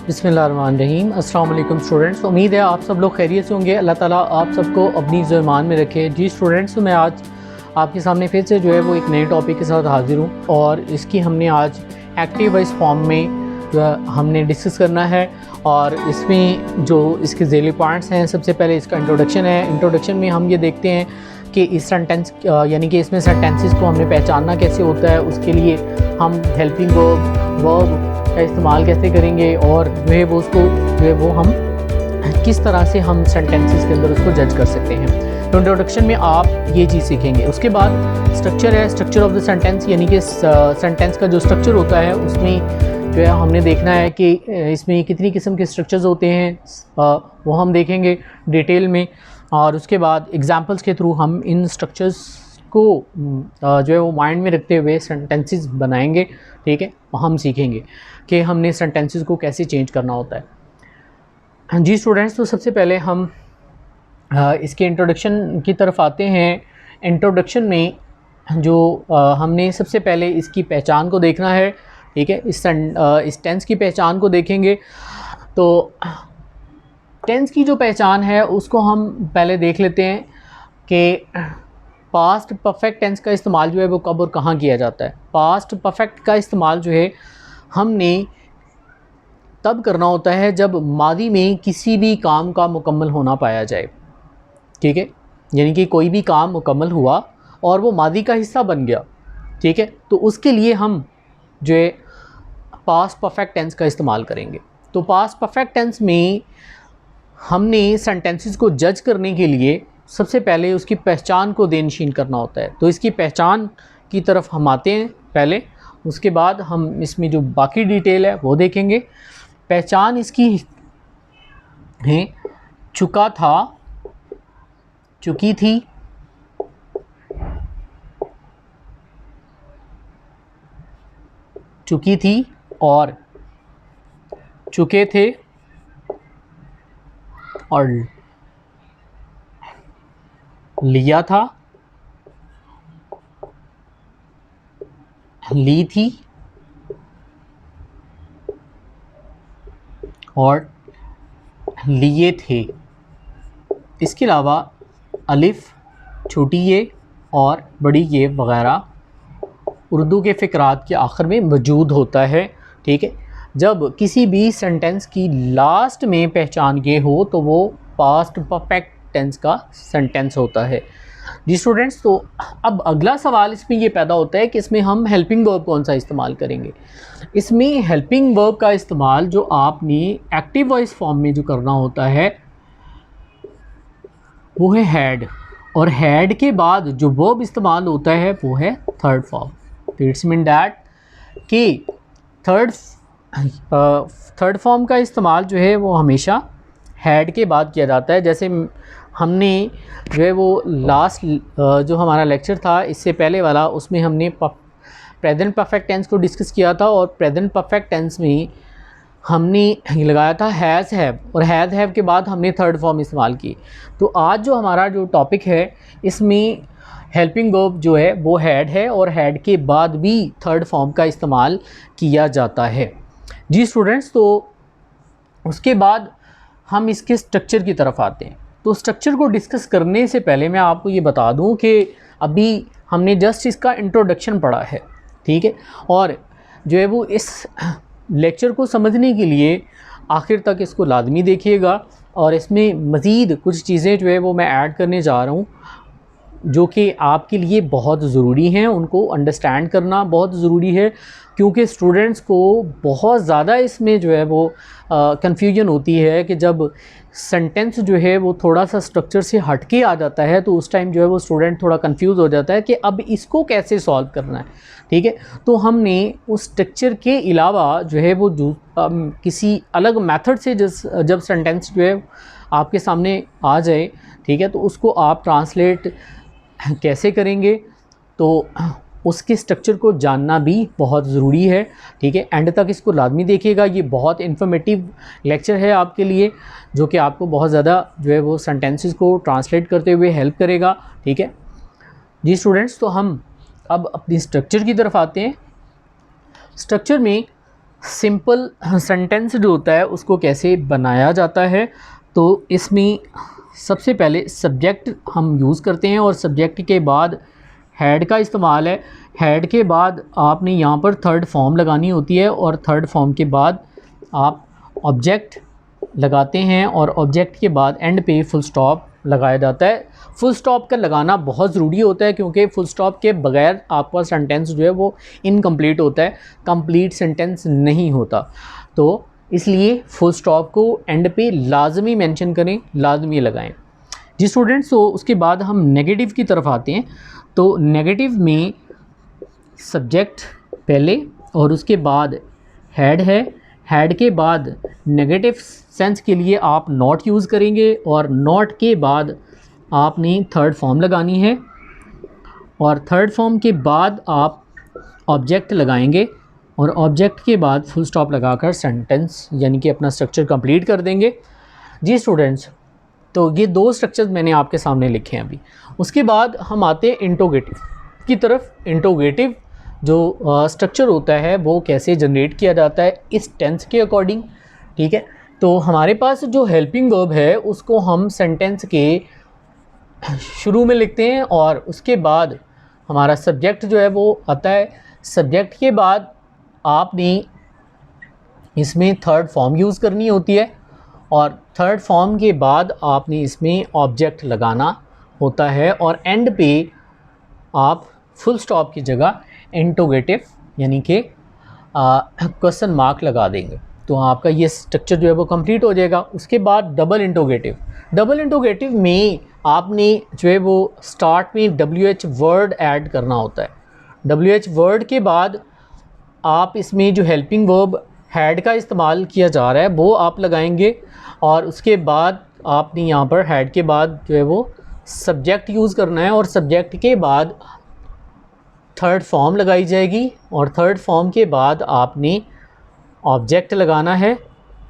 बिस्मिल्लाहिर्रहमानिर्रहीम। अस्सलाम वालेकुम स्टूडेंट्स, उम्मीद है आप सब लोग खैरियत से होंगे। अल्लाह ताला आप सबको अपनी ईमान में रखे। जी स्टूडेंट्स, तो मैं आज आपके सामने फिर से जो है वो एक नए टॉपिक के साथ हाजिर हूँ और इसकी हमने आज एक्टिव वॉइस फॉर्म में जो है हमने डिस्कस करना है। और इसमें जो इसके ज़ैली पॉइंट्स हैं, सबसे पहले इसका इंट्रोडक्शन है। इंट्रोडक्शन में हम ये देखते हैं कि इस सेंटेंस यानी कि इसमें सेंटेंसेस को हमने पहचानना कैसे होता है, उसके लिए हम हेल्पिंग वर्ब का इस्तेमाल कैसे करेंगे और जो है वो उसको जो है वो हम किस तरह से हम सेंटेंसेस के अंदर उसको जज कर सकते हैं। तो इंट्रोडक्शन में आप ये चीज़ सीखेंगे। उसके बाद स्ट्रक्चर है, स्ट्रक्चर ऑफ द सेंटेंस, यानी कि सेंटेंस का जो स्ट्रक्चर होता है उसमें जो है हमने देखना है कि इसमें कितनी किस्म के स्ट्रक्चर्स होते हैं, वो हम देखेंगे डिटेल में। और उसके बाद एग्जांपल्स के थ्रू हम इन स्ट्रक्चर्स को जो है वो माइंड में रखते हुए सेंटेंसेस बनाएंगे। ठीक है, हम सीखेंगे कि हमने सेंटेंसेस को कैसे चेंज करना होता है। जी स्टूडेंट्स, तो सबसे पहले हम इसके इंट्रोडक्शन की तरफ आते हैं। इंट्रोडक्शन में जो हमने सबसे पहले इसकी पहचान को देखना है। ठीक है, इस टेंस की पहचान को देखेंगे। तो टेंस की जो पहचान है उसको हम पहले देख लेते हैं कि पास्ट परफेक्ट टेंस का इस्तेमाल जो है वो कब और कहाँ किया जाता है। पास्ट परफेक्ट का इस्तेमाल जो है हमने तब करना होता है जब मादी में किसी भी काम का मुकम्मल होना पाया जाए। ठीक है, यानी कि कोई भी काम मुकम्मल हुआ और वो मादी का हिस्सा बन गया। ठीक है, तो उसके लिए हम जो है पास्ट परफेक्ट टेंस का इस्तेमाल करेंगे। तो पास्ट परफेक्ट टेंस में हमने सेंटेंसेस को जज करने के लिए सबसे पहले उसकी पहचान को देनशीन करना होता है। तो इसकी पहचान की तरफ हम आते हैं पहले, उसके बाद हम इसमें जो बाकी डिटेल है वो देखेंगे। पहचान इसकी है चुका था, चुकी थी, चुकी थी और चुके थे और लिया था, ली थी और लिए थे। इसके अलावा अलिफ, छोटी ये और बड़ी ये वग़ैरह उर्दू के फ़िक़रात के आखिर में मौजूद होता है। ठीक है, जब किसी भी सेंटेंस की लास्ट में पहचान ये हो तो वो पास्ट परफेक्ट टेंस का सेंटेंस होता है। जी स्टूडेंट्स, तो अब अगला सवाल इसमें ये पैदा होता है कि इसमें हम हेल्पिंग वर्ब कौन सा इस्तेमाल करेंगे। इसमें हेल्पिंग वर्ब का इस्तेमाल जो आपने एक्टिव वॉइस फॉर्म में जो करना होता है वो है हैड, और हैड के बाद जो वर्ब इस्तेमाल होता है वो है थर्ड फॉर्म। तो इट्स मीन दैट कि थर्ड फॉर्म का इस्तेमाल जो है वो हमेशा हैड के बाद किया जाता है। जैसे हमने जो है वो लास्ट जो हमारा लेक्चर था इससे पहले वाला, उसमें हमने प्रेजेंट परफेक्ट टेंस को डिस्कस किया था और प्रेजेंट परफेक्ट टेंस में हमने लगाया था हैज़ हैव, और हैज़ हैव के बाद हमने थर्ड फॉर्म इस्तेमाल की। तो आज जो हमारा जो टॉपिक है इसमें हेल्पिंग वर्ब जो है वो हैड है और हैड के बाद भी थर्ड फॉर्म का इस्तेमाल किया जाता है। जी स्टूडेंट्स, तो उसके बाद हम इसके स्ट्रक्चर की तरफ आते हैं। तो स्ट्रक्चर को डिस्कस करने से पहले मैं आपको ये बता दूं कि अभी हमने जस्ट इसका इंट्रोडक्शन पढ़ा है। ठीक है, और जो है वो इस लेक्चर को समझने के लिए आखिर तक इसको लाजमी देखिएगा और इसमें मज़ीद कुछ चीज़ें जो है वो मैं ऐड करने जा रहा हूँ जो कि आपके लिए बहुत ज़रूरी हैं। उनको अंडरस्टैंड करना बहुत ज़रूरी है क्योंकि स्टूडेंट्स को बहुत ज़्यादा इसमें जो है वो कन्फ्यूजन होती है कि जब सेंटेंस जो है वो थोड़ा सा स्ट्रक्चर से हट के आ जाता है तो उस टाइम जो है वो स्टूडेंट थोड़ा कंफ्यूज हो जाता है कि अब इसको कैसे सॉल्व करना है। ठीक है, तो हमने उस स्ट्रक्चर के अलावा जो है वो किसी अलग मेथड से जब सेंटेंस जो है आपके सामने आ जाए, ठीक है, तो उसको आप ट्रांसलेट कैसे करेंगे तो उसके स्ट्रक्चर को जानना भी बहुत ज़रूरी है। ठीक है, एंड तक इसको लाजमी देखिएगा। ये बहुत इन्फॉर्मेटिव लेक्चर है आपके लिए जो कि आपको बहुत ज़्यादा जो है वो सेंटेंसेस को ट्रांसलेट करते हुए हेल्प करेगा। ठीक है जी स्टूडेंट्स, तो हम अब अपनी स्ट्रक्चर की तरफ आते हैं। स्ट्रक्चर में सिंपल सेंटेंस जो होता है उसको कैसे बनाया जाता है। तो इसमें सबसे पहले सब्जेक्ट हम यूज़ करते हैं और सब्जेक्ट के बाद हैड का इस्तेमाल है। हैड के बाद आपने यहाँ पर थर्ड फॉर्म लगानी होती है और थर्ड फॉर्म के बाद आप ऑब्जेक्ट लगाते हैं और ऑब्जेक्ट के बाद एंड पे फुल स्टॉप लगाया जाता है। फुल स्टॉप का लगाना बहुत ज़रूरी होता है क्योंकि फुल स्टॉप के बगैर आपका सेंटेंस जो है वो इनकम्प्लीट होता है, कंप्लीट सेंटेंस नहीं होता। तो इसलिए फुल स्टॉप को एंड पे लाजमी मेंशन करें, लाजमी लगाएं जी स्टूडेंट्स। तो उसके बाद हम नेगेटिव की तरफ आते हैं। तो नेगेटिव में सब्जेक्ट पहले और उसके बाद हैड है। हैड के बाद नेगेटिव सेंस के लिए आप नॉट यूज़ करेंगे और नॉट के बाद आपने थर्ड फॉर्म लगानी है और थर्ड फॉर्म के बाद आप ऑब्जेक्ट लगाएंगे और ऑब्जेक्ट के बाद फुल स्टॉप लगाकर सेंटेंस यानी कि अपना स्ट्रक्चर कंप्लीट कर देंगे जी स्टूडेंट्स। तो ये दो स्ट्रक्चर्स मैंने आपके सामने लिखे हैं अभी। उसके बाद हम आते हैं इंटरोगेटिव की तरफ। इंटरोगेटिव जो स्ट्रक्चर होता है वो कैसे जनरेट किया जाता है इस टेंस के अकॉर्डिंग, ठीक है। तो हमारे पास जो हेल्पिंग वर्ब है उसको हम सेंटेंस के शुरू में लिखते हैं और उसके बाद हमारा सब्जेक्ट जो है वो आता है। सब्जेक्ट के बाद आपने इसमें थर्ड फॉर्म यूज़ करनी होती है और थर्ड फॉर्म के बाद आपने इसमें ऑब्जेक्ट लगाना होता है और एंड पे आप फुल स्टॉप की जगह इंटरोगेटिव यानी कि क्वेश्चन मार्क लगा देंगे। तो आपका ये स्ट्रक्चर जो है वो कंप्लीट हो जाएगा। उसके बाद डबल इंटरोगेटिव। डबल इंटरोगेटिव में आपने जो है वो स्टार्ट में WH वर्ड ऐड करना होता है। WH वर्ड के बाद आप इसमें जो हेल्पिंग वर्ब हैड का इस्तेमाल किया जा रहा है वो आप लगाएंगे और उसके बाद आपने यहाँ पर हैड के बाद जो है वो सब्जेक्ट यूज़ करना है और सब्जेक्ट के बाद थर्ड फॉर्म लगाई जाएगी और थर्ड फॉर्म के बाद आपने ऑब्जेक्ट लगाना है।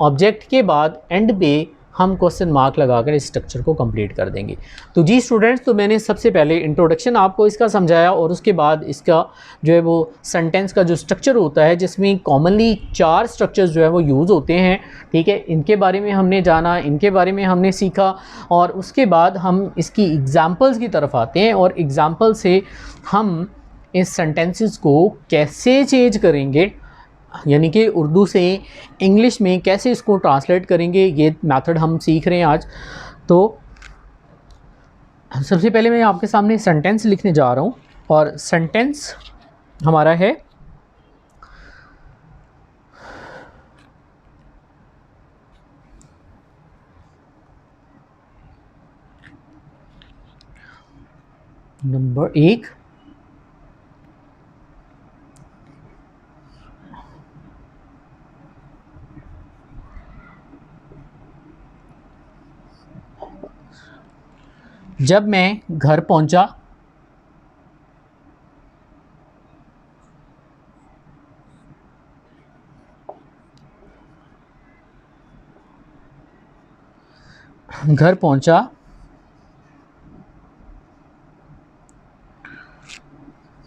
ऑब्जेक्ट के बाद एंड पे हम क्वेश्चन मार्क लगाकर इस स्ट्रक्चर को कंप्लीट कर देंगे। तो जी स्टूडेंट्स, तो मैंने सबसे पहले इंट्रोडक्शन आपको इसका समझाया और उसके बाद इसका जो है वो सेंटेंस का जो स्ट्रक्चर होता है जिसमें कॉमनली 4 स्ट्रक्चर्स जो है वो यूज़ होते हैं, ठीक है। इनके बारे में हमने जाना, इनके बारे में हमने सीखा और उसके बाद हम इसकी एग्ज़ाम्पल्स की तरफ आते हैं और एग्ज़ाम्पल से हम इस सेंटेंसेस को कैसे चेंज करेंगे, यानी कि उर्दू से इंग्लिश में कैसे इसको ट्रांसलेट करेंगे, ये मेथड हम सीख रहे हैं आज। तो सबसे पहले मैं आपके सामने सेंटेंस लिखने जा रहा हूँ और सेंटेंस हमारा है नंबर 1। जब मैं घर पहुंचा, घर पहुंचा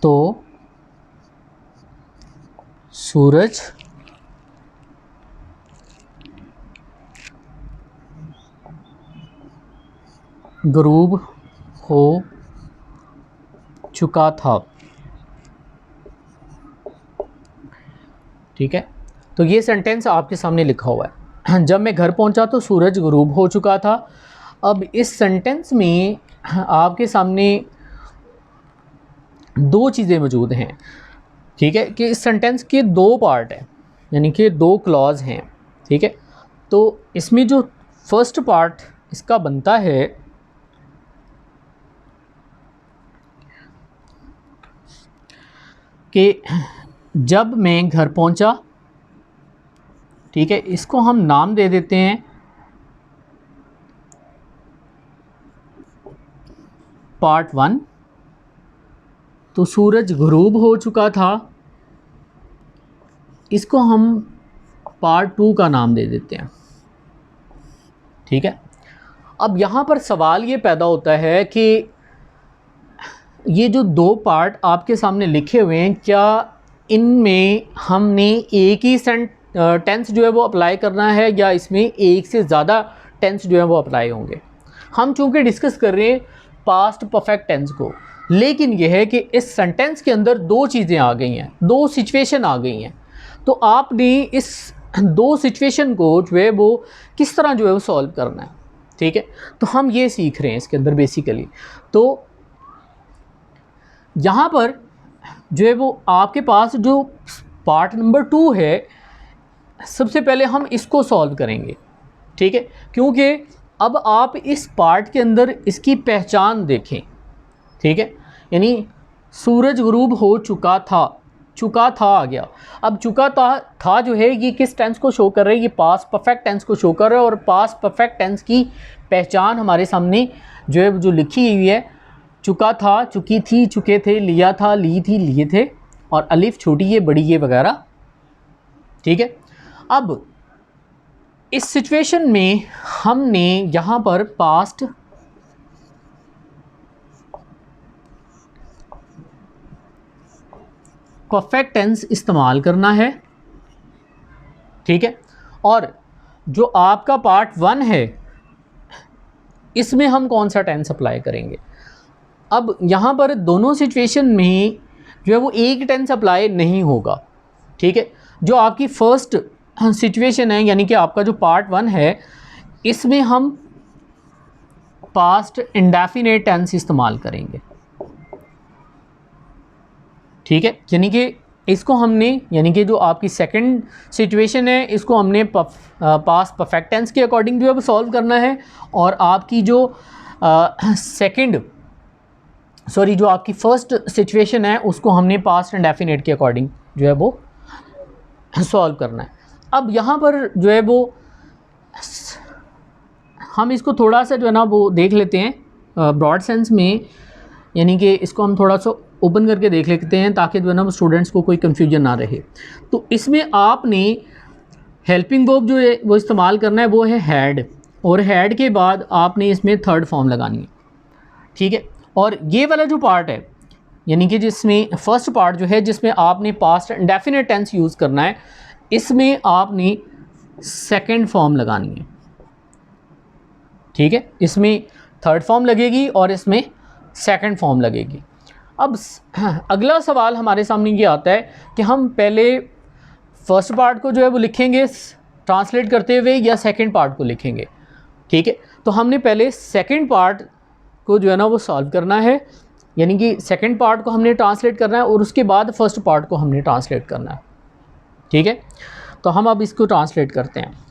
तो सूरज गरूब हो चुका था, ठीक है। तो ये सेंटेंस आपके सामने लिखा हुआ है। जब मैं घर पहुंचा तो सूरज गरूब हो चुका था। अब इस सेंटेंस में आपके सामने 2 चीज़ें मौजूद हैं, ठीक है, कि इस सेंटेंस के 2 पार्ट हैं, यानी कि 2 क्लॉज हैं, ठीक है। तो इसमें जो फर्स्ट पार्ट इसका बनता है कि जब मैं घर पहुंचा, ठीक है, इसको हम नाम दे देते हैं पार्ट 1। तो सूरज गरूब हो चुका था, इसको हम पार्ट 2 का नाम दे देते हैं, ठीक है। अब यहाँ पर सवाल ये पैदा होता है कि ये जो 2 पार्ट आपके सामने लिखे हुए हैं, क्या इनमें हमने एक ही टेंस जो है वो अप्लाई करना है या इसमें एक से ज़्यादा टेंस जो है वो अप्लाई होंगे। हम चूँकि डिस्कस कर रहे हैं पास्ट परफेक्ट टेंस को, लेकिन यह है कि इस सेंटेंस के अंदर दो चीज़ें आ गई हैं, दो सिचुएशन आ गई हैं, तो आपने इस दो सिचुएशन को जो है वो किस तरह जो है वो सॉल्व करना है। ठीक है, तो हम ये सीख रहे हैं इसके अंदर बेसिकली। तो यहाँ पर जो है वो आपके पास जो पार्ट नंबर 2 है, सबसे पहले हम इसको सॉल्व करेंगे। ठीक है, क्योंकि अब आप इस पार्ट के अंदर इसकी पहचान देखें। ठीक है, यानी सूरज गुरूब हो चुका था आ गया। अब चुका था जो है ये किस टेंस को शो कर रहा है, ये पास्ट परफेक्ट टेंस को शो कर रहा है। और पास्ट परफेक्ट टेंस की पहचान हमारे सामने जो है जो लिखी हुई है, चुका था, चुकी थी, चुके थे, लिया था, ली थी, लिए थे, और अलिफ छोटी ये बड़ी ये वगैरह। ठीक है, अब इस सिचुएशन में हमने यहाँ पर पास्ट परफेक्ट टेंस इस्तेमाल करना है। ठीक है, और जो आपका पार्ट 1 है इसमें हम कौन सा टेंस अप्लाई करेंगे। अब यहाँ पर दोनों सिचुएशन में जो है वो एक टेंस अप्लाई नहीं होगा। ठीक है, जो आपकी फर्स्ट सिचुएशन है यानी कि आपका जो पार्ट 1 है, इसमें हम पास्ट इंडेफिनेट टेंस इस्तेमाल करेंगे। ठीक है, यानी कि इसको हमने, यानी कि जो आपकी सेकंड सिचुएशन है इसको हमने पास्ट परफेक्ट टेंस के अकॉर्डिंग जो है वो सॉल्व करना है, और आपकी जो जो आपकी फर्स्ट सिचुएशन है उसको हमने पास्ट इंडेफिनेट के अकॉर्डिंग जो है वो सॉल्व करना है। अब यहाँ पर जो है वो हम इसको थोड़ा सा जो है ना वो देख लेते हैं ब्रॉड सेंस में, यानी कि इसको हम थोड़ा सा ओपन करके देख लेते हैं ताकि जो है ना वो स्टूडेंट्स को कोई कन्फ्यूजन ना रहे। तो इसमें आपने हेल्पिंग वर्ब जो है वो इस्तेमाल करना है, वो है हैड, और हैड के बाद आपने इसमें थर्ड फॉर्म लगानी है। ठीक है, और ये वाला जो पार्ट है यानी कि जिसमें फर्स्ट पार्ट जो है जिसमें आपने पास्ट इंडेफिनेट टेंस यूज़ करना है, इसमें आपने सेकंड फॉर्म लगानी है। ठीक है, इसमें थर्ड फॉर्म लगेगी और इसमें सेकंड फॉर्म लगेगी। अब अगला सवाल हमारे सामने ये आता है कि हम पहले फर्स्ट पार्ट को जो है वो लिखेंगे ट्रांसलेट करते हुए या सेकंड पार्ट को लिखेंगे। ठीक है, तो हमने पहले सेकंड पार्ट को जो है ना वो सॉल्व करना है, यानी कि सेकंड पार्ट को हमने ट्रांसलेट करना है और उसके बाद फर्स्ट पार्ट को हमने ट्रांसलेट करना है। ठीक है, तो हम अब इसको ट्रांसलेट करते हैं।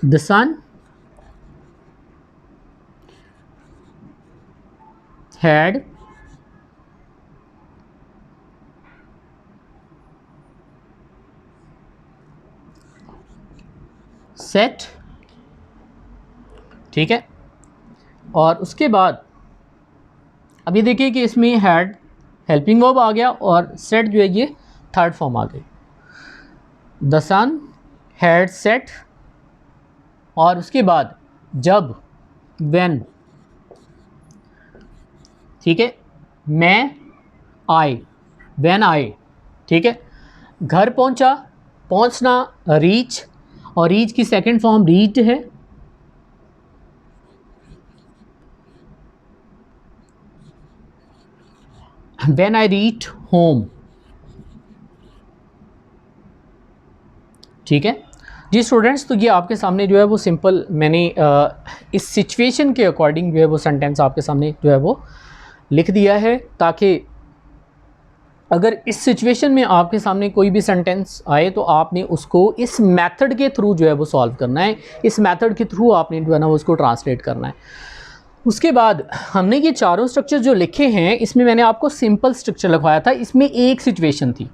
The sun had set। ठीक है, और उसके बाद अभी देखिए कि इसमें हैड हेल्पिंग वर्ब आ गया और सेट जो है ये थर्ड फॉर्म आ गई। द सन हैड सेट, और उसके बाद जब व्हेन। ठीक है, मैं आई, व्हेन आई। ठीक है, घर पहुंचा, पहुंचना रीच, और रीच की सेकंड फॉर्म रीच्ड है। When I reach home. ठीक है जी स्टूडेंट्स, तो ये आपके सामने जो है वो सिंपल मैंने इस सिचुएशन के अकॉर्डिंग जो है वो सेंटेंस आपके सामने जो है वो लिख दिया है, ताकि अगर इस सिचुएशन में आपके सामने कोई भी सेंटेंस आए तो आपने उसको इस मेथड के थ्रू जो है वो सॉल्व करना है। इस मेथड के थ्रू आपने जो है ना उसको ट्रांसलेट करना है। उसके बाद हमने ये चारों स्ट्रक्चर जो लिखे हैं, इसमें मैंने आपको सिंपल स्ट्रक्चर लिखवाया था। इसमें एक सिचुएशन थी,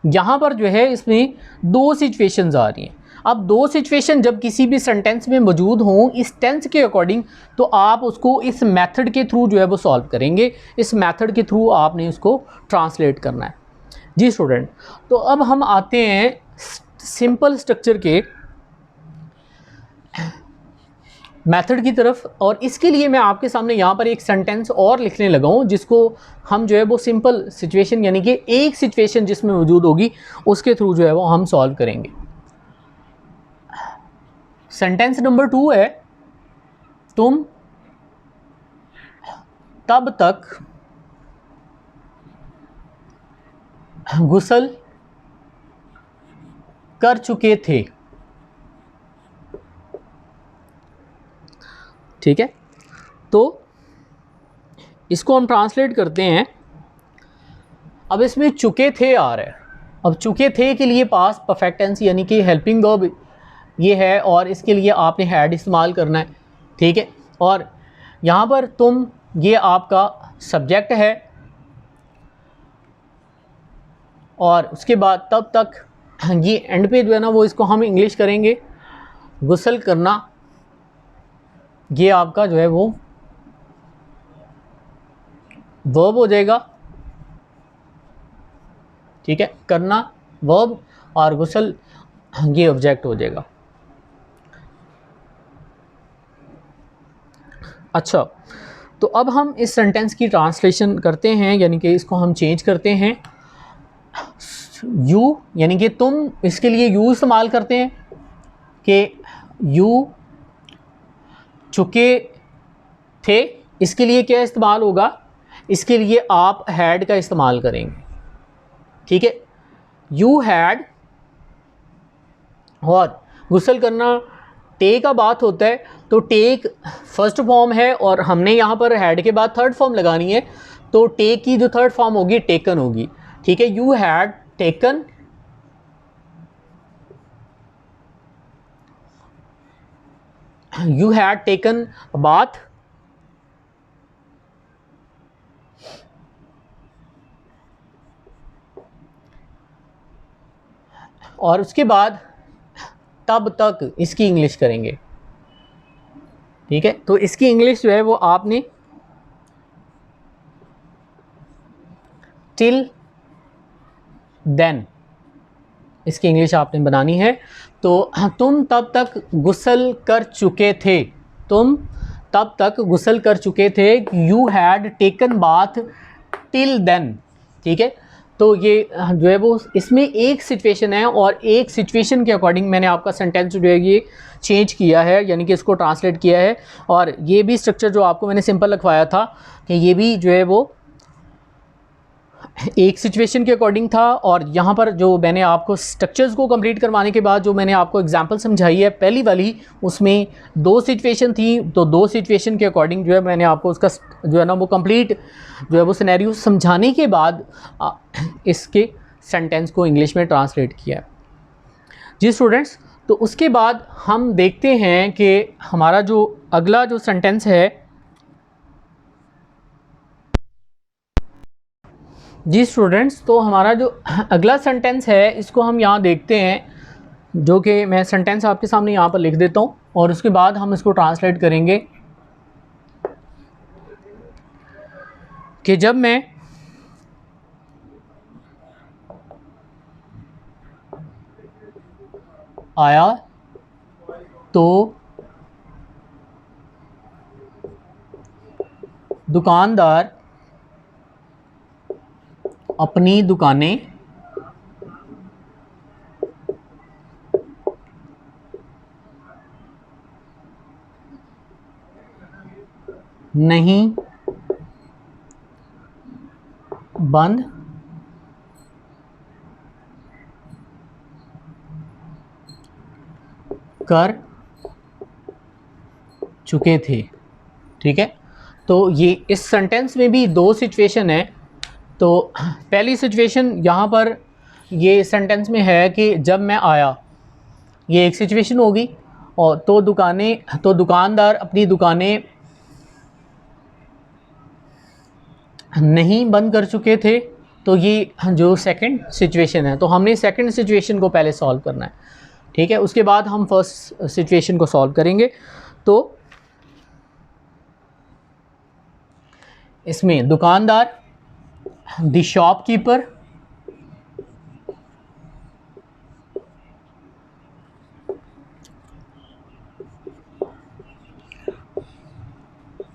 यहाँ पर जो है इसमें दो सिचुएशंस आ रही हैं। अब दो सिचुएशन जब किसी भी सेंटेंस में मौजूद हों इस टेंस के अकॉर्डिंग, तो आप उसको इस मेथड के थ्रू जो है वो सॉल्व करेंगे। इस मेथड के थ्रू आपने उसको ट्रांसलेट करना है। जी स्टूडेंट, तो अब हम आते हैं सिंपल स्ट्रक्चर के मेथड की तरफ। और इसके लिए मैं आपके सामने यहाँ पर एक सेंटेंस और लिखने लगा हूँ, जिसको हम जो है वो सिंपल सिचुएशन यानी कि एक सिचुएशन जिसमें मौजूद होगी उसके थ्रू जो है वो हम सॉल्व करेंगे। सेंटेंस नंबर 2 है, तुम तब तक गुस्ल कर चुके थे। ठीक है, तो इसको हम ट्रांसलेट करते हैं। अब इसमें चुके थे आ रहा है। अब चुके थे के लिए पास परफेक्ट टेंस यानी कि हेल्पिंग वर्ब ये है, और इसके लिए आपने हैड इस्तेमाल करना है। ठीक है, और यहाँ पर तुम ये आपका सब्जेक्ट है, और उसके बाद तब तक ये एंड पे जो है ना वो इसको हम इंग्लिश करेंगे गुस्ल करना, ये आपका जो है वो वर्ब हो जाएगा। ठीक है, करना वर्ब और गुस्ल ये ऑब्जेक्ट हो जाएगा। अच्छा, तो अब हम इस सेंटेंस की ट्रांसलेशन करते हैं, यानी कि इसको हम चेंज करते हैं। यू यानी कि तुम, इसके लिए यू इस्तेमाल करते हैं कि यू चुके थे। इसके लिए क्या इस्तेमाल होगा, इसके लिए आप हैड का इस्तेमाल करेंगे। ठीक है, यू हैड, और गुस्ल करना टेक का बात होता है, तो टेक फर्स्ट फॉर्म है और हमने यहाँ पर हैड के बाद थर्ड फॉर्म लगानी है, तो टेक की जो थर्ड फॉर्म होगी टेकन होगी। ठीक है, यू हैड टेकन बाथ, और उसके बाद तब तक इसकी इंग्लिश करेंगे। ठीक है, तो इसकी इंग्लिश जो है वो आपने टिल देन, इसकी इंग्लिश आपने बनानी है। तो तुम तब तक गुस्ल कर चुके थे, तुम तब तक गुस्ल कर चुके थे, you had taken bath till then. ठीक है, तो ये जो है वो इसमें एक सिचुएशन है, और एक सिचुएशन के अकॉर्डिंग मैंने आपका सेंटेंस जो है ये चेंज किया है, यानी कि इसको ट्रांसलेट किया है। और ये भी स्ट्रक्चर जो आपको मैंने सिंपल लिखवाया था कि ये भी जो है वो एक सिचुएशन के अकॉर्डिंग था। और यहाँ पर जो मैंने आपको स्ट्रक्चर्स को कंप्लीट करवाने के बाद जो मैंने आपको एग्जांपल समझाई है पहली वाली, उसमें 2 सिचुएशन थी, तो 2 सिचुएशन के अकॉर्डिंग जो है मैंने आपको उसका जो है ना वो कंप्लीट जो है वो सिनेरियो समझाने के बाद इसके सेंटेंस को इंग्लिश में ट्रांसलेट किया है। जी स्टूडेंट्स, तो उसके बाद हम देखते हैं कि हमारा जो अगला जो सेंटेंस है, जी स्टूडेंट्स, तो हमारा जो अगला सेंटेंस है इसको हम यहाँ देखते हैं, जो कि मैं सेंटेंस आपके सामने यहाँ पर लिख देता हूँ और उसके बाद हम इसको ट्रांसलेट करेंगे कि जब मैं आया तो दुकानदार अपनी दुकानें नहीं बंद कर चुके थे। ठीक है, तो ये इस सेंटेंस में भी 2 सिचुएशन है। तो पहली सिचुएशन यहाँ पर ये सेंटेंस में है कि जब मैं आया, ये एक सिचुएशन होगी, और तो दुकानदार अपनी दुकानें नहीं बंद कर चुके थे, तो ये जो सेकंड सिचुएशन है, तो हमने सेकंड सिचुएशन को पहले सॉल्व करना है। ठीक है, उसके बाद हम फर्स्ट सिचुएशन को सॉल्व करेंगे। तो इसमें दुकानदार, the shopkeeper,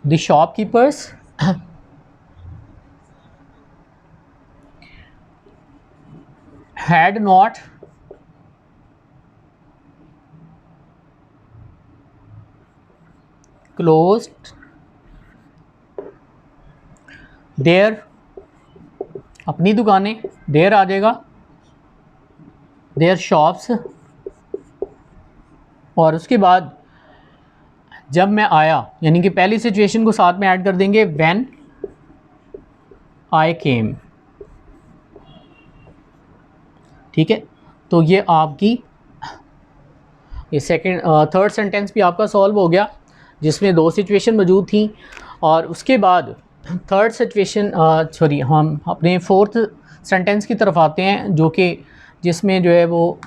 the shopkeepers had not closed their, अपनी दुकानें, देर आ जाएगा, देयर शॉप्स, और उसके बाद जब मैं आया, यानी कि पहली सिचुएशन को साथ में ऐड कर देंगे, व्हेन आई केम। ठीक है, तो ये आपकी ये थर्ड सेंटेंस भी आपका सॉल्व हो गया, जिसमें दो सिचुएशन मौजूद थी। और उसके बाद थर्ड सिचुएशन हम अपने फोर्थ सेंटेंस की तरफ आते हैं, जो कि जिसमें जो है वो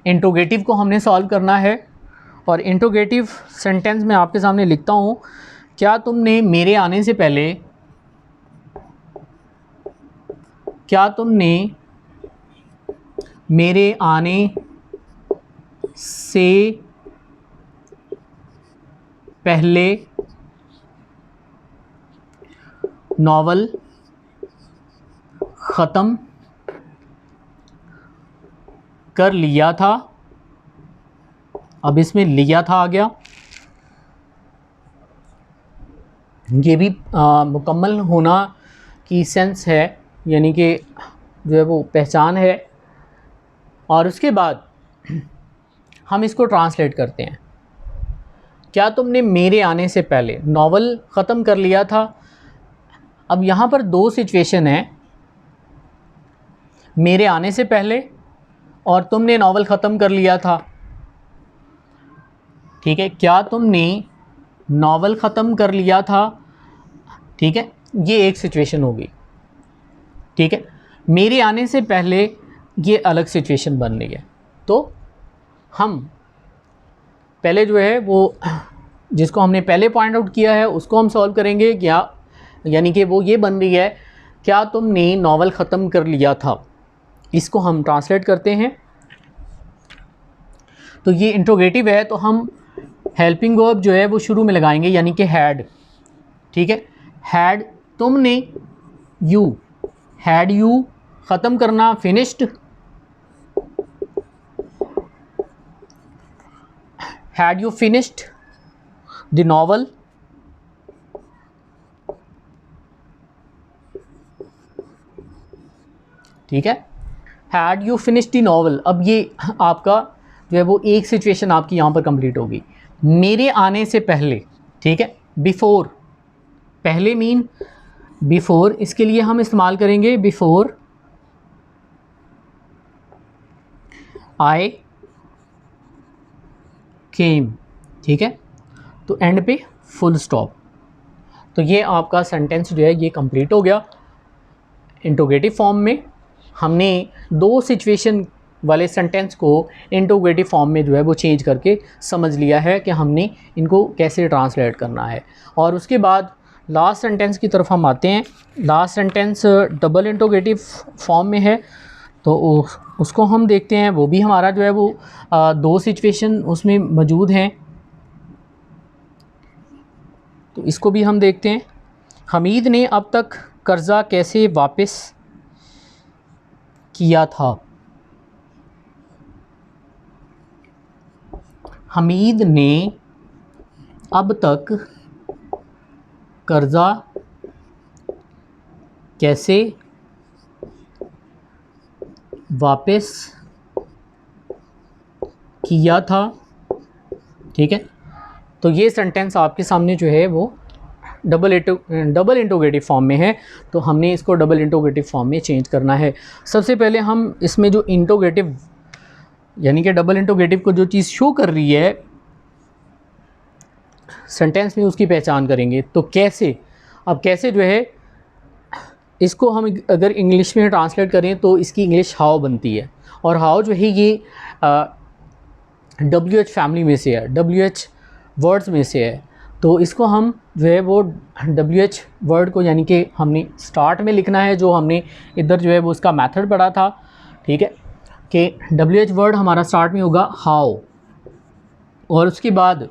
इंट्रोगेटिव को हमने सॉल्व करना है। और इंट्रोगेटिव सेंटेंस में आपके सामने लिखता हूँ, क्या तुमने मेरे आने से पहले, क्या तुमने मेरे आने से पहले नॉवल ख़त्म कर लिया था। अब इसमें लिया था आ गया, ये भी मुकम्मल होना की सेंस है, यानी कि जो है वो पहचान है। और उसके बाद हम इसको ट्रांसलेट करते हैं, क्या तुमने मेरे आने से पहले नॉवल ख़त्म कर लिया था। अब यहाँ पर दो सिचुएशन है, मेरे आने से पहले और तुमने नॉवल ख़त्म कर लिया था। ठीक है, क्या तुमने नॉवल ख़त्म कर लिया था। ठीक है, ये एक सिचुएशन होगी। ठीक है, मेरे आने से पहले ये अलग सिचुएशन बन रही है। तो हम पहले जो है वो जिसको हमने पहले पॉइंट आउट किया है उसको हम सॉल्व करेंगे, क्या यानी कि वो ये बन रही है, क्या तुमने नॉवल ख़त्म कर लिया था। इसको हम ट्रांसलेट करते हैं। तो ये इंट्रोगेटिव है, तो हम हेल्पिंग वर्ब जो है वो शुरू में लगाएंगे, यानी कि हैड। ठीक है, हैड तुमने, यू, हैड यू ख़त्म करना, finished, had you finished the novel. ठीक है, had you finished the novel. अब ये आपका जो है वो एक सिचुएशन आपकी यहाँ पर कंप्लीट होगी, मेरे आने से पहले। ठीक है, बिफोर, पहले मीन बिफोर, इसके लिए हम इस्तेमाल करेंगे बिफोर आई केम। ठीक है, तो एंड पे फुल स्टॉप। तो ये आपका सेंटेंस जो है ये कंप्लीट हो गया। इंट्रोगेटिव फॉर्म में हमने दो सिचुएशन वाले सेंटेंस को इंट्रोगेटिव फॉर्म में जो है वो चेंज करके समझ लिया है कि हमने इनको कैसे ट्रांसलेट करना है। और उसके बाद लास्ट सेंटेंस की तरफ हम आते हैं। Last sentence double interrogative form में है, तो उसको हम देखते हैं। वो भी हमारा जो है वो दो सिचुएशन उसमें मौजूद हैं, तो इसको भी हम देखते हैं। हमीद ने अब तक कर्ज़ा कैसे वापस किया था। हमीद ने अब तक कर्ज़ा कैसे वापस किया था। ठीक है, तो ये सेंटेंस आपके सामने जो है वो डबल इंट्रोगेटिव फॉर्म में है, तो हमने इसको डबल इंट्रोगेटिव फॉर्म में चेंज करना है। सबसे पहले हम इसमें जो इंट्रोगेटिव यानी कि डबल इंट्रोगेटिव को जो चीज़ शो कर रही है सेंटेंस में, उसकी पहचान करेंगे। तो कैसे, अब कैसे जो है इसको हम अगर इंग्लिश में ट्रांसलेट करें तो इसकी इंग्लिश हाउ बनती है, और हाउ जो है ये WH फैमिली में से है, WH वर्ड्स में से है। तो इसको हम जो है वो WH वर्ड को यानी कि हमने स्टार्ट में लिखना है, जो हमने इधर जो है वो उसका मेथड पढ़ा था। ठीक है, कि WH वर्ड हमारा स्टार्ट में होगा हाउ, और उसके बाद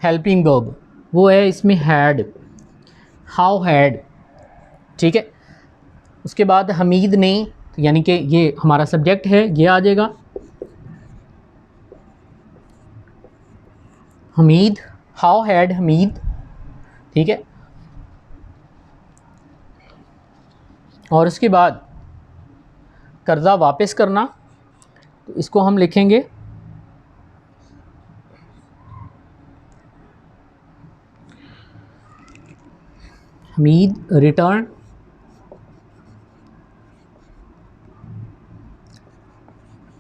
हेल्पिंग वर्ब, वो है इसमें हैड, हाउ हैड, ठीक है। उसके बाद हमीद ने, यानी कि ये हमारा सब्जेक्ट है, ये आ जाएगा हमीद, हाउ हैड हमीद, ठीक है। और उसके बाद कर्ज़ा वापस करना, तो इसको हम लिखेंगे हमीद रिटर्न,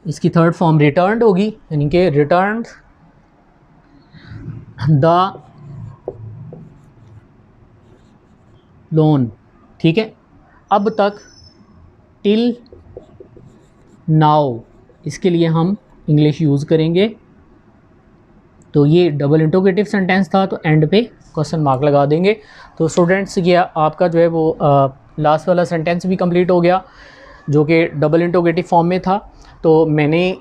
इसकी थर्ड फॉर्म रिटर्न्ड होगी, यानी कि रिटर्न्ड द लोन, ठीक है। अब तक, टिल नाउ, इसके लिए हम इंग्लिश यूज़ करेंगे। तो ये डबल इंटरोगेटिव सेंटेंस था, तो एंड पे क्वेश्चन मार्क लगा देंगे। तो स्टूडेंट्स, ये आपका जो है वो लास्ट वाला सेंटेंस भी कंप्लीट हो गया, जो कि डबल इंटरोगेटिव फॉर्म में था। तो मैंने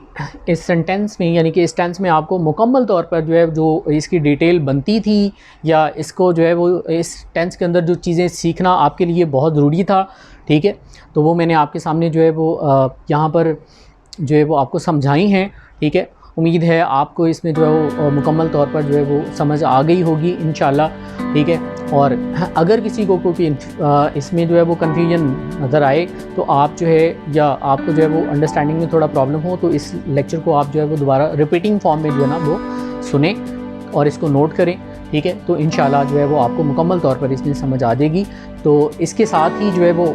इस सेंटेंस में, यानी कि इस टेंस में आपको मुकम्मल तौर पर जो है जो इसकी डिटेल बनती थी, या इसको जो है वो इस टेंस के अंदर जो चीज़ें सीखना आपके लिए बहुत ज़रूरी था, ठीक है, तो वो मैंने आपके सामने जो है वो यहाँ पर जो है वो आपको समझाई हैं, ठीक है। उम्मीद है आपको इसमें जो है वो मुकम्मल तौर पर जो है वो समझ आ गई होगी इंशाल्लाह, ठीक है। और अगर किसी को कोई इसमें जो है वो कन्फ्यूजन नज़र आए, तो आप जो है, या आपको जो है वो अंडरस्टैंडिंग में थोड़ा प्रॉब्लम हो, तो इस लेक्चर को आप जो है वो दोबारा रिपीटिंग फॉर्म में जो है ना वो सुने और इसको नोट करें, ठीक है। तो इंशाल्लाह जो है वो आपको मुकम्मल तौर पर इसमें समझ आ जाएगी। तो इसके साथ ही जो है वो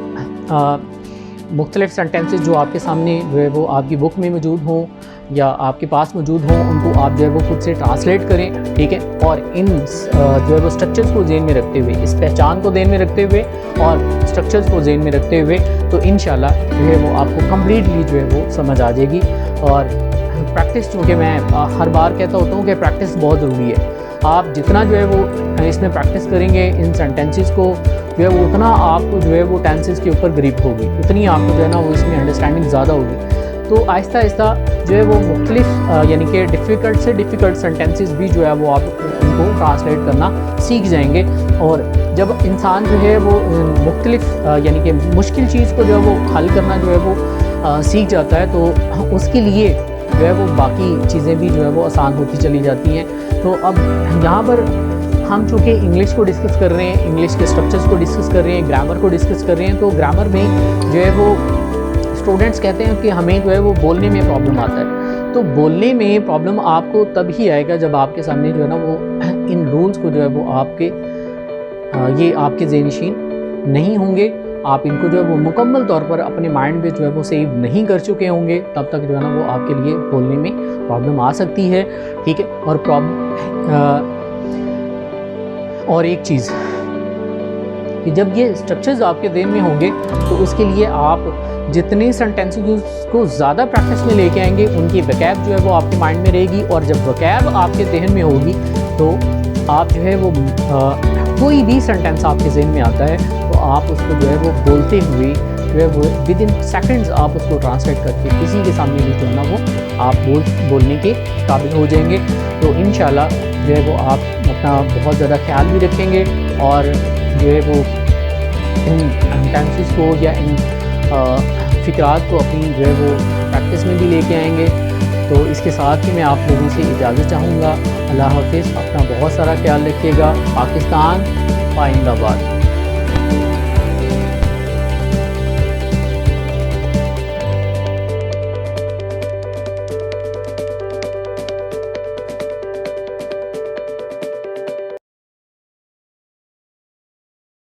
मुख्तलिफ़ सेंटेंसेस जो आपके सामने जो है वो आपकी बुक में मौजूद हों या आपके पास मौजूद हों, उनको आप जो है वो खुद से ट्रांसलेट करें, ठीक है। और इन जो है वो स्ट्रक्चर्स को ज़हन में रखते हुए, इस पहचान को ज़हन में रखते हुए और स्ट्रक्चर्स को ज़हन में रखते हुए, तो इंशाल्लाह जो है वो आपको कम्प्लीटली जो है वो समझ आ जाएगी। और प्रैक्टिस, चूँकि मैं हर बार कहता होता हूँ कि प्रैक्टिस बहुत ज़रूरी है। आप जितना जो है वो इसमें प्रैक्टिस करेंगे इन सेंटेंसेस को, जो है वो उतना आपको जो है वो टेंसेस के ऊपर ग्रिप होगी, उतनी आपको जो है ना वो इसमें अंडरस्टैंडिंग ज़्यादा होगी। तो आहिस्ता आहिस्ता जो है वो मुख्तलिफ यानी कि डिफ़िकल्ट से डिफ़िकल्ट सेंटेंसेस भी जो है वो आप उनको ट्रांसलेट करना सीख जाएंगे। और जब इंसान जो है वो मुख्तलिफ यानी कि मुश्किल चीज़ को जो है वो हल करना जो है वो सीख जाता है, तो उसके लिए जो है वो बाकी चीज़ें भी जो है वो आसान होती चली जाती हैं। तो अब यहाँ पर हम चूँकि इंग्लिश को डिस्कस कर रहे हैं, इंग्लिश के स्ट्रक्चर्स को डिस्कस कर रहे हैं, ग्रामर को डिस्कस कर रहे हैं, तो ग्रामर में जो है वो स्टूडेंट्स कहते हैं कि हमें जो है वो बोलने में प्रॉब्लम आता है। तो बोलने में प्रॉब्लम आपको तभी आएगा जब आपके सामने जो है ना वो इन रूल्स को जो है वो आपके ये आपके ज़हनशीन नहीं होंगे, आप इनको जो है वो मुकम्मल तौर पर अपने माइंड में जो है वो सेव नहीं कर चुके होंगे, तब तक जो है ना वो आपके लिए बोलने में प्रॉब्लम आ सकती है, ठीक है। और और एक चीज़ कि जब ये स्ट्रक्चर्स आपके ज़हन में होंगे, तो उसके लिए आप जितने सेंटेंसेस को ज़्यादा प्रैक्टिस में लेके आएंगे, उनकी वकैब जो है वो आपके माइंड में रहेगी। और जब वकैब आपके जहन में होगी, तो आप जो है वो कोई भी सेंटेंस आपके जहन में आता है, तो आप उसको जो है वो बोलते हुए जो है वो विद इन सेकेंड्स आप उसको ट्रांसलेट करके किसी के सामने भी जो है ना वो आप बोलने के काबिल हो जाएंगे। तो इंशाल्लाह जो है वो आप अपना बहुत ज़्यादा ख्याल भी रखेंगे, और जो है वो इन टेंसेस को या इन फ़िक्रात को अपनी जो है वो प्रैक्टिस में भी लेके आएंगे। तो इसके साथ ही मैं आप लोगों से इजाज़त चाहूँगा। अल्लाह हाफ़िज़, अपना बहुत सारा ख्याल रखिएगा। पाकिस्तान जिंदाबाद।